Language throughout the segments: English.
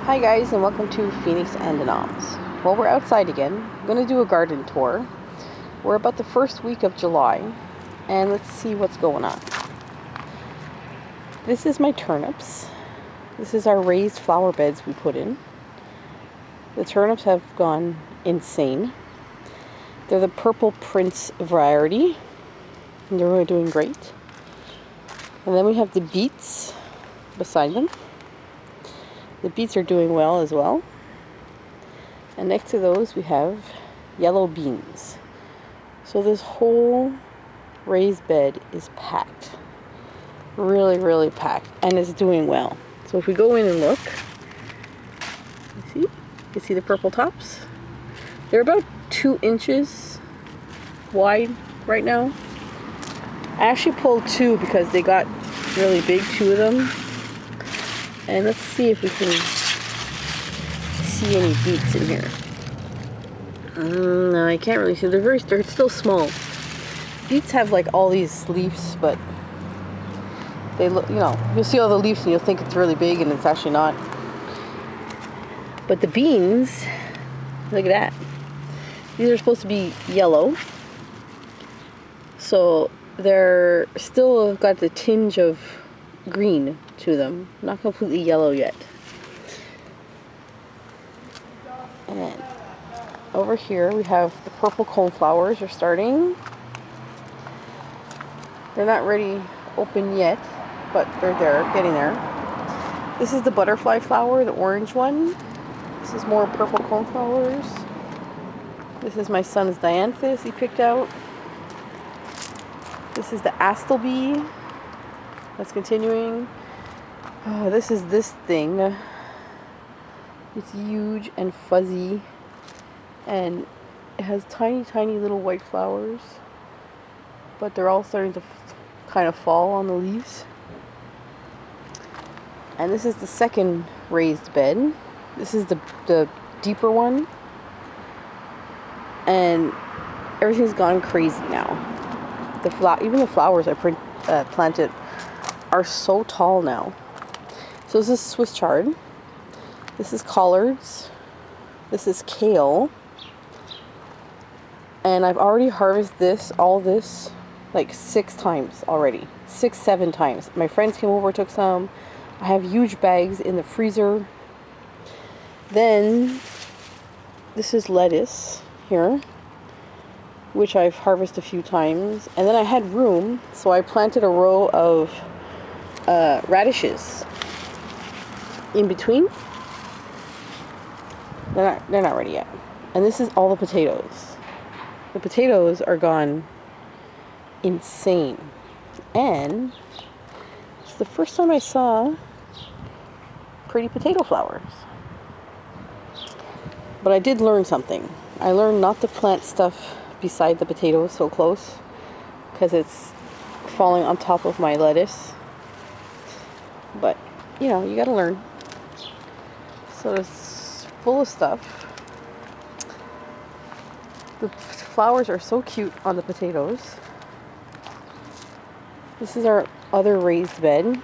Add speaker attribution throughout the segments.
Speaker 1: Hi guys, and welcome to Phoenix and the Noms. Well, we're outside again. I'm going to do a garden tour. We're about the first week of July, and let's see what's going on. This is my turnips. This is our raised flower beds we put in. The turnips have gone insane. They're the Purple Prince variety, and they're really doing great. And then we have the beets beside them. The beets are doing well as well. And next to those we have yellow beans. So this whole raised bed is packed. Really packed. And it's doing well. So if we go in and look, you see the purple tops? They're about 2 inches wide right now. I actually pulled 2 because they got really big, 2 of them. And let's see if we can see any beets in here. No, I can't really see. They're still small. Beets have like all these leaves, but they look, you'll see all the leaves and you'll think it's really big and it's actually not. But the beans, look at that. These are supposed to be yellow. So they're still got the tinge of green to them, not completely yellow yet. And over here we have the purple coneflowers are starting. They're not ready open yet, but they're there, getting there. This is the butterfly flower, the orange one. This is more purple coneflowers. This is my son's dianthus he picked out. This is the astilbe. That's continuing. Oh, this is this thing. It's huge and fuzzy, and it has tiny little white flowers, but they're all starting to kind of fall on the leaves. And this is the second raised bed. This is the deeper one, and everything's gone crazy now. Even the flowers I planted are so tall now. So this is Swiss chard. This is collards. This is kale. And I've already harvested all this like 6 times already. 6-7 times. My friends came over, took some. I have huge bags in the freezer. Then this is lettuce here, which I've harvested a few times. And then I had room, so I planted a row of radishes in between. They're not ready yet. And this is all the potatoes. The potatoes are gone insane. And it's the first time I saw pretty potato flowers. But I did learn something. I learned not to plant stuff beside the potatoes so close, because it's falling on top of my lettuce. But you gotta learn. So it's full of stuff. The flowers are so cute on the potatoes. This is our other raised bed.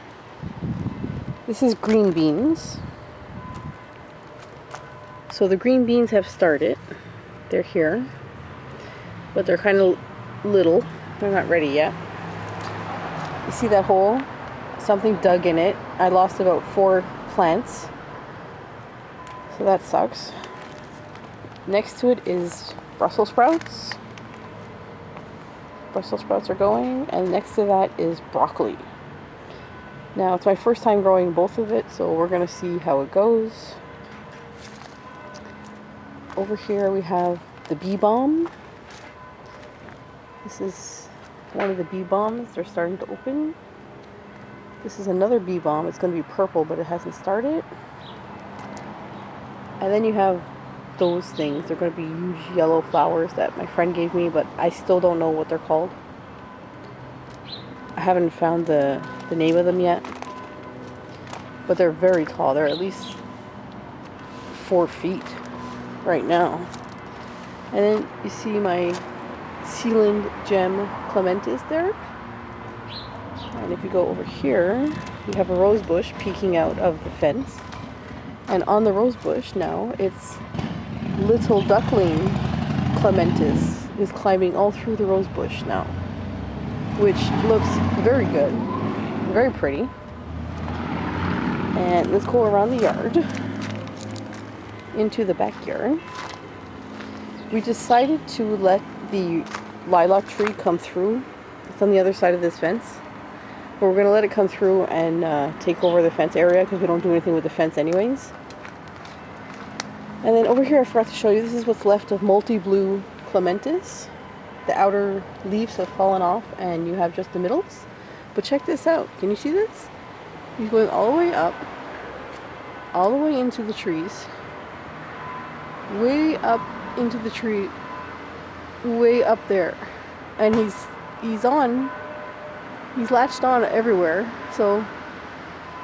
Speaker 1: This is green beans. So the green beans have started. They're here, but they're kind of little. They're not ready yet. You see that hole? Something dug in it. I lost about 4 plants, so that sucks. Next to it is Brussels sprouts. Brussels sprouts are going, and next to that is broccoli. Now it's my first time growing both of it, so we're gonna see how it goes. Over here we have the bee balm. This is one of the bee balms. They're starting to open. This is another bee balm. It's going to be purple, but it hasn't started. And then you have those things. They're going to be huge yellow flowers that my friend gave me, but I still don't know what they're called. I haven't found the name of them yet. But they're very tall. They're at least 4 feet right now. And then you see my Sealand gem clematis there. And if you go over here, we have a rose bush peeking out of the fence. And on the rose bush now, it's little duckling clematis is climbing all through the rose bush now, which looks very good, very pretty. And let's go around the yard into the backyard. We decided to let the lilac tree come through. It's on the other side of this fence. But we're going to let it come through and take over the fence area because we don't do anything with the fence anyways. And then over here I forgot to show you, this is what's left of multi-blue clematis. The outer leaves have fallen off and you have just the middles. But check this out. Can you see this? He's going all the way up, all the way into the trees, way up into the tree, way up there. And he's latched on everywhere. So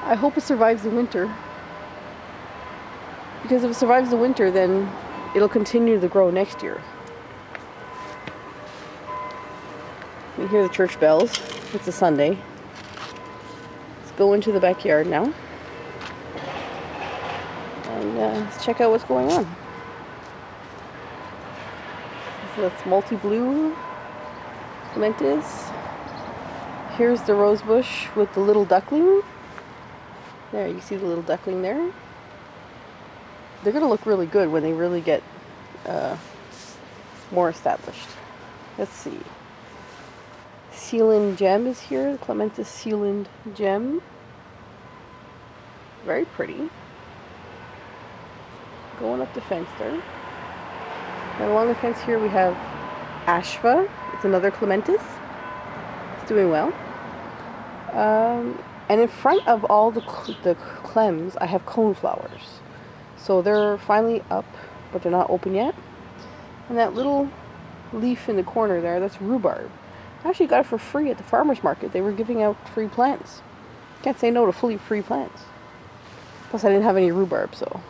Speaker 1: I hope it survives the winter. Because if it survives the winter, then it'll continue to grow next year. You hear the church bells. It's a Sunday. Let's go into the backyard now. And let's check out what's going on. So that's multi-blue clematis. Here's the rose bush with the little duckling. There, you see the little duckling there. They're going to look really good when they really get more established. Let's see. Sealand gem is here. The clematis sealand gem. Very pretty. Going up the fence there. And along the fence here we have ashva. It's another clematis. It's doing well. And in front of all the clems, I have coneflowers. So they're finally up, but they're not open yet. And that little leaf in the corner there, that's rhubarb. I actually got it for free at the farmer's market. They were giving out free plants. Can't say no to fully free plants. Plus I didn't have any rhubarb, so.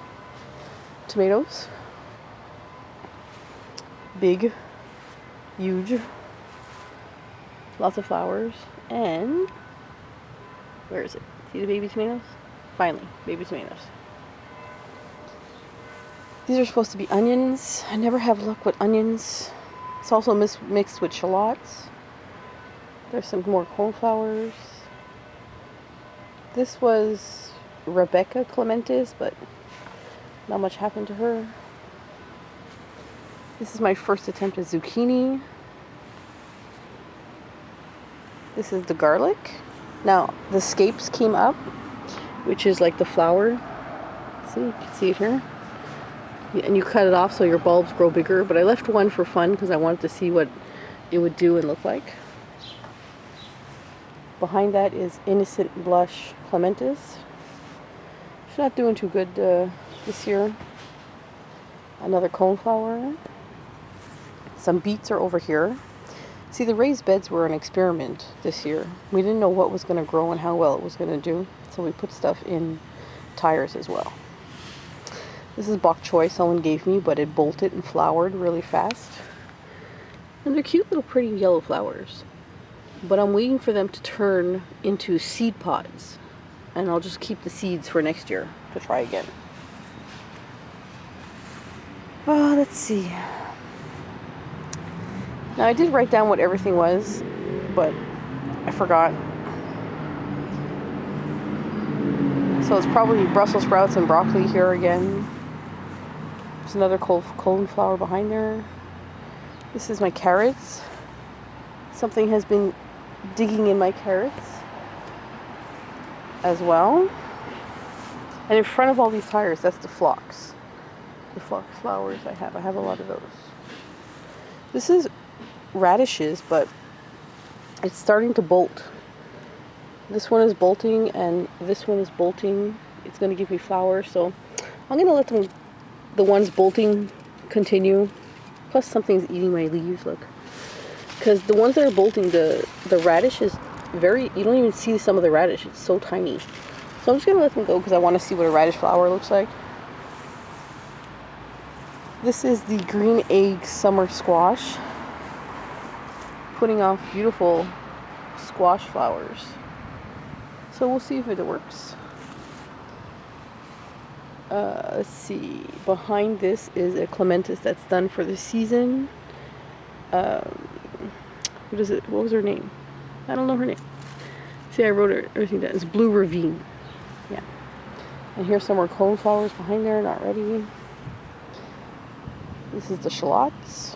Speaker 1: Tomatoes. Big. Huge. Lots of flowers. And where is it? See the baby tomatoes? Finally, baby tomatoes. These are supposed to be onions. I never have luck with onions. It's also mixed with shallots. There's some more cornflowers. This was Rebecca clematis, but not much happened to her. This is my first attempt at zucchini. This is the garlic. Now, the scapes came up, which is like the flower. See, you can see it here. And you cut it off so your bulbs grow bigger. But I left one for fun because I wanted to see what it would do and look like. Behind that is innocent blush clematis. She's not doing too good this year. Another coneflower. Some beets are over here. See, the raised beds were an experiment this year. We didn't know what was going to grow and how well it was going to do. So we put stuff in tires as well. This is bok choy someone gave me, but it bolted and flowered really fast. And they're cute little pretty yellow flowers. But I'm waiting for them to turn into seed pods. And I'll just keep the seeds for next year to try again. Oh, let's see. Now I did write down what everything was, but I forgot. So it's probably Brussels sprouts and broccoli here again. There's another cauliflower behind there. This is my carrots. Something has been digging in my carrots as well. And in front of all these tires, that's the phlox. The phlox flowers I have. I have a lot of those. This is radishes, but it's starting to bolt. This one is bolting and this one is bolting. It's going to give me flowers, so I'm going to let the ones bolting continue. Plus something's eating my leaves, look. Because the ones that are bolting, the radish is very, you don't even see some of the radish. It's so tiny. So I'm just going to let them go because I want to see what a radish flower looks like. This is the green egg summer squash. Putting off beautiful squash flowers. So we'll see if it works. Let's see. Behind this is a clematis that's done for the season. What is it? What was her name? I don't know her name. See, I wrote everything down. It's Blue Ravine. Yeah. And here's some more coneflowers behind there, not ready. This is the shallots.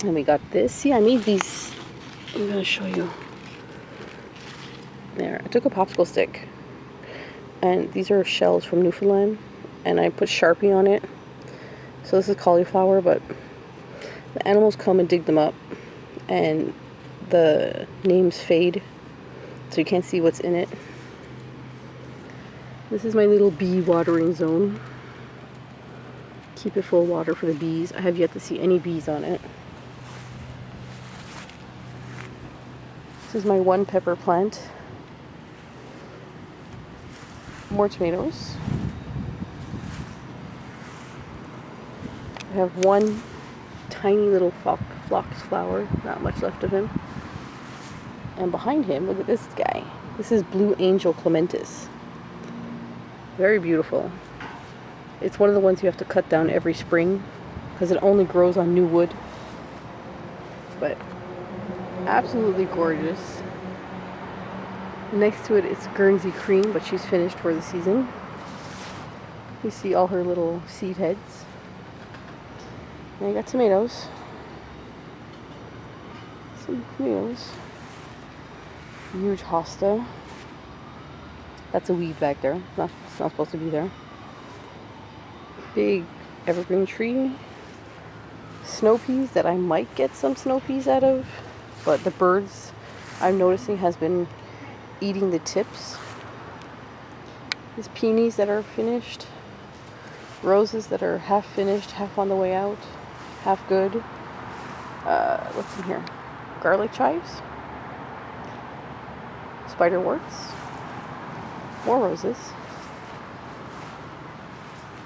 Speaker 1: And we got this. See, I made these. I'm going to show you. There. I took a popsicle stick. And these are shells from Newfoundland. And I put Sharpie on it. So this is cauliflower, but the animals come and dig them up. And the names fade. So you can't see what's in it. This is my little bee watering zone. Keep it full of water for the bees. I have yet to see any bees on it. This is my one pepper plant. More tomatoes. I have one tiny little phlox flower, not much left of him. And behind him, look at this guy. This is Blue Angel Clematis. Very beautiful. It's one of the ones you have to cut down every spring because it only grows on new wood. But absolutely gorgeous. Next to it, it's Guernsey Cream, but she's finished for the season. You see all her little seed heads. And I got tomatoes. Some tomatoes. Huge hosta. That's a weed back there. It's not supposed to be there. Big evergreen tree. Snow peas that I might get some snow peas out of, but the birds I'm noticing has been eating the tips. There's peonies that are finished. Roses that are half finished, half on the way out, half good. What's in here? Garlic chives. Spiderworts. More roses.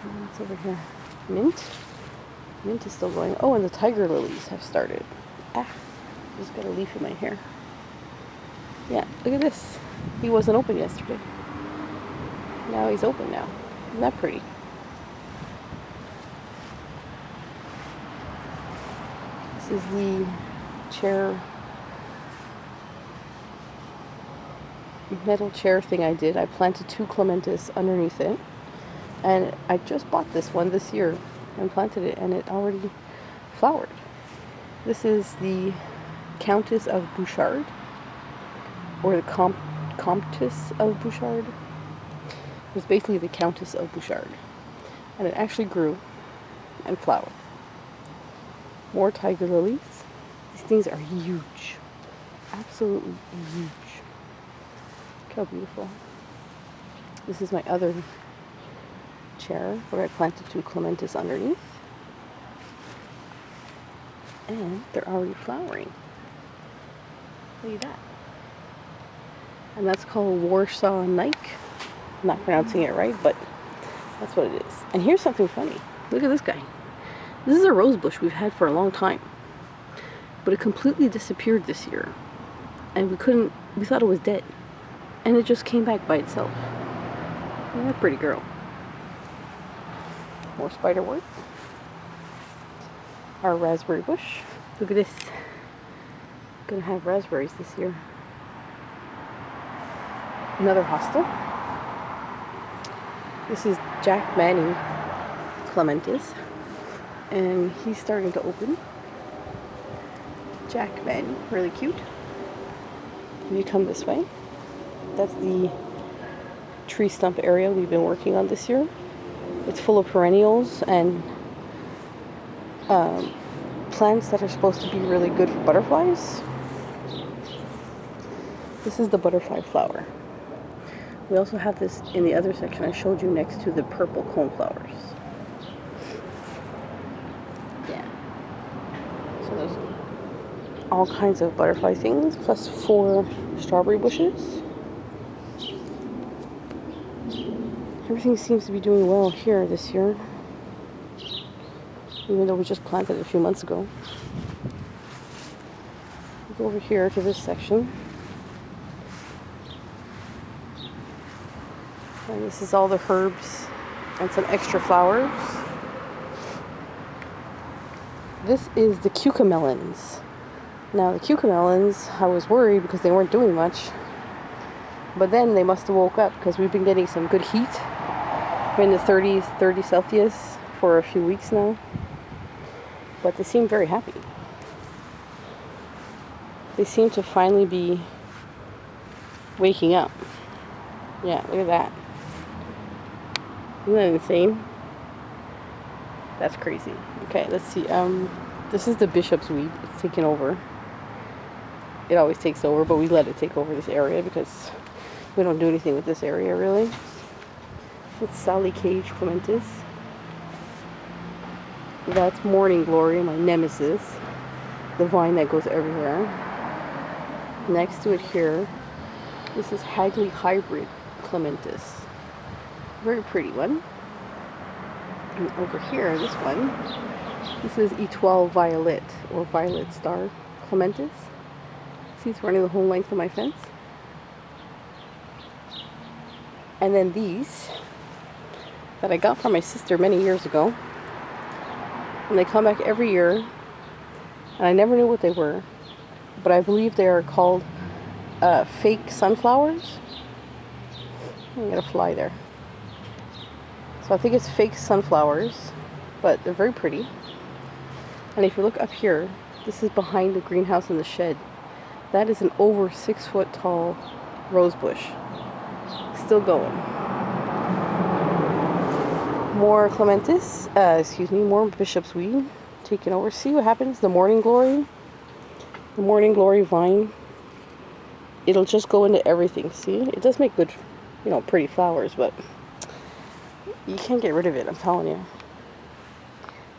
Speaker 1: And what's over here? Mint. Mint is still going. Oh, and the tiger lilies have started. Just got a leaf in my hair. Yeah, look at this. He wasn't open yesterday. Now he's open now. Isn't that pretty? This is the metal chair thing I did. I planted 2 clematis underneath it. And I just bought this one this year and planted it, and it already flowered. This is the Countess of Bouchard, or the Comtesse of Bouchard. It was basically the Countess of Bouchard. And it actually grew and flowered. More tiger lilies. These things are huge. Absolutely huge. Look how beautiful. This is my other chair where I planted 2 clematis underneath. And they're already flowering. Look at that. And that's called Warsaw Nike. I'm not pronouncing it right, but that's what it is. And here's something funny. Look at this guy. This is a rose bush we've had for a long time. But it completely disappeared this year. And we thought it was dead. And it just came back by itself. Isn't that a pretty girl? More spiderwort. Our raspberry bush. Look at this. Gonna have raspberries this year. Another hosta. This is Jack Manny Clematis. And he's starting to open. Jack Manny, really cute. If you come this way, that's the tree stump area we've been working on this year. It's full of perennials and plants that are supposed to be really good for butterflies. This is the butterfly flower. We also have this in the other section I showed you next to the purple coneflowers. Yeah. So there's all kinds of butterfly things, plus 4 strawberry bushes. Everything seems to be doing well here this year, even though we just planted it a few months ago. We'll go over here to this section. And this is all the herbs and some extra flowers. This is the cucamelons. Now the cucamelons, I was worried because they weren't doing much. But then they must have woke up because we've been getting some good heat. We're in the 30 Celsius for a few weeks now. But they seem very happy. They seem to finally be waking up. Yeah, look at that. Isn't that insane? That's crazy. Okay, let's see. This is the bishop's weed. It's taken over. It always takes over, but we let it take over this area because we don't do anything with this area, really. It's Sally Cage Clementis. That's Morning Glory, my nemesis. The vine that goes everywhere. Next to it here, this is Hagley Hybrid Clementis. Very pretty one. And over here, this one, this is Etoile Violet, or Violet Star Clementis. See, it's running the whole length of my fence. And then these, that I got from my sister many years ago. And they come back every year. And I never knew what they were. But I believe they are called fake sunflowers. I got a fly there. So I think it's fake sunflowers. But they're very pretty. And if you look up here, this is behind the greenhouse in the shed. That is an over 6 foot tall rose bush. Still going. More clematis, more bishop's weed taken over. See what happens? The morning glory vine. It'll just go into everything. See, it does make good, pretty flowers, but you can't get rid of it. I'm telling you.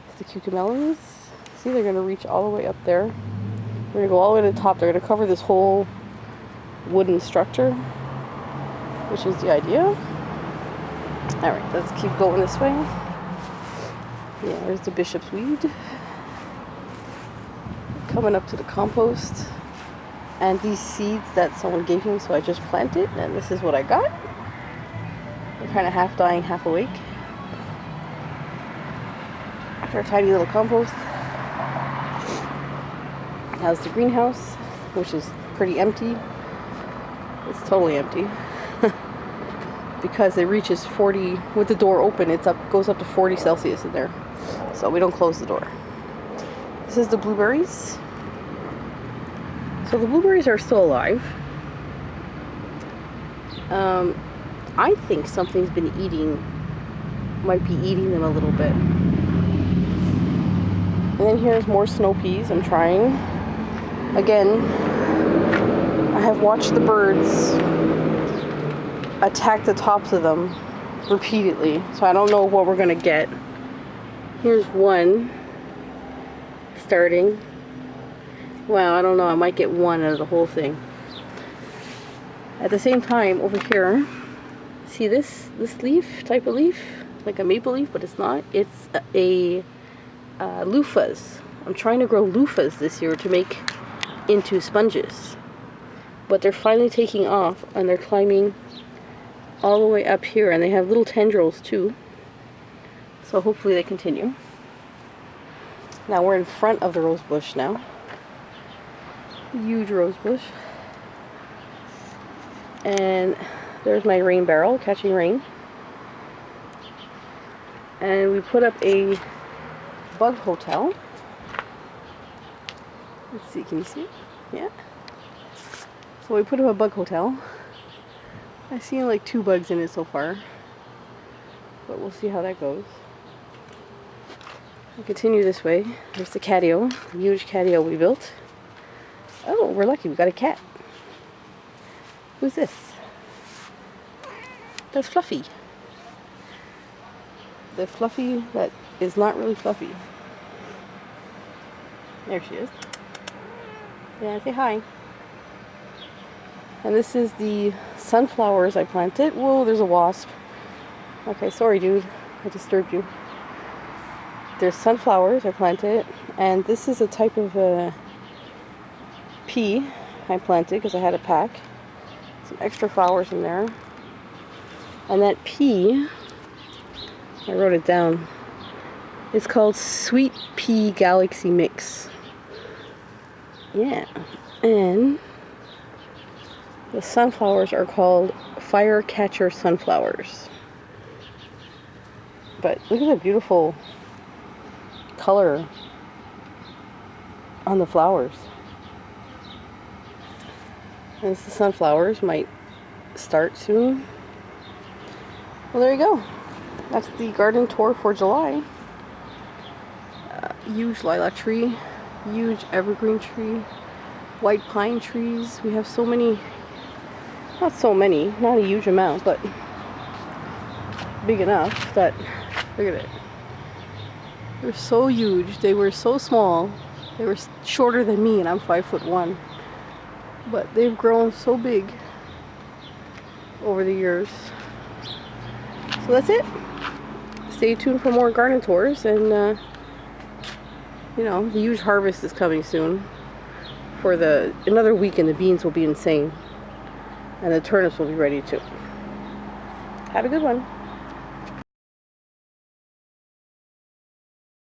Speaker 1: It's the cucamelons. See, they're gonna reach all the way up there. We're gonna go all the way to the top. They're gonna cover this whole wooden structure, which is the idea. Alright, let's keep going this way. Yeah, there's the bishop's weed. Coming up to the compost. And these seeds that someone gave me, so I just planted, and this is what I got. They're kind of half dying, half awake. After a tiny little compost. How's the greenhouse, which is pretty empty. It's totally empty. Because it reaches 40, with the door open, goes up to 40 Celsius in there. So we don't close the door. This is the blueberries. So the blueberries are still alive. I think something's might be eating them a little bit. And then here's more snow peas. I'm trying. Again, I have watched the birds attack the tops of them repeatedly, so I don't know what we're gonna get. Here's one starting. Wow, I don't know, I might get one out of the whole thing. At the same time, over here, see this type of leaf, like a maple leaf, but it's not. It's a loofahs. I'm trying to grow loofahs this year to make into sponges, but they're finally taking off, and they're climbing all the way up here, and they have little tendrils too, so hopefully they continue. Now we're in front of the rose bush now. Huge rose bush. And there's my rain barrel catching rain. And we put up a bug hotel. Let's see, can you see it? Yeah. So we put up a bug hotel. I've seen like 2 bugs in it so far, but we'll see how that goes. I'll continue this way. There's the catio, the huge catio we built. Oh, we're lucky, we got a cat. Who's this? That's Fluffy. The Fluffy that is not really fluffy. There she is. Yeah, say hi. And this is the sunflowers I planted. Whoa, there's a wasp. Okay, sorry dude, I disturbed you. There's sunflowers I planted, and this is a type of pea I planted because I had a pack. Some extra flowers in there. And that pea, I wrote it down, it's called Sweet Pea Galaxy Mix. Yeah. And the sunflowers are called Firecatcher Sunflowers. But look at the beautiful color on the flowers. And the sunflowers might start soon. Well, there you go. That's the garden tour for July. Huge lilac tree, huge evergreen tree, white pine trees. We have so many, not so many, not a huge amount, but big enough that, look at it. They're so huge. They were so small. They were shorter than me, and I'm 5'1". But they've grown so big over the years. So that's it. Stay tuned for more garden tours, and you know, the huge harvest is coming soon. For another week, and the beans will be insane, and the turnips will be ready too. Have a good one.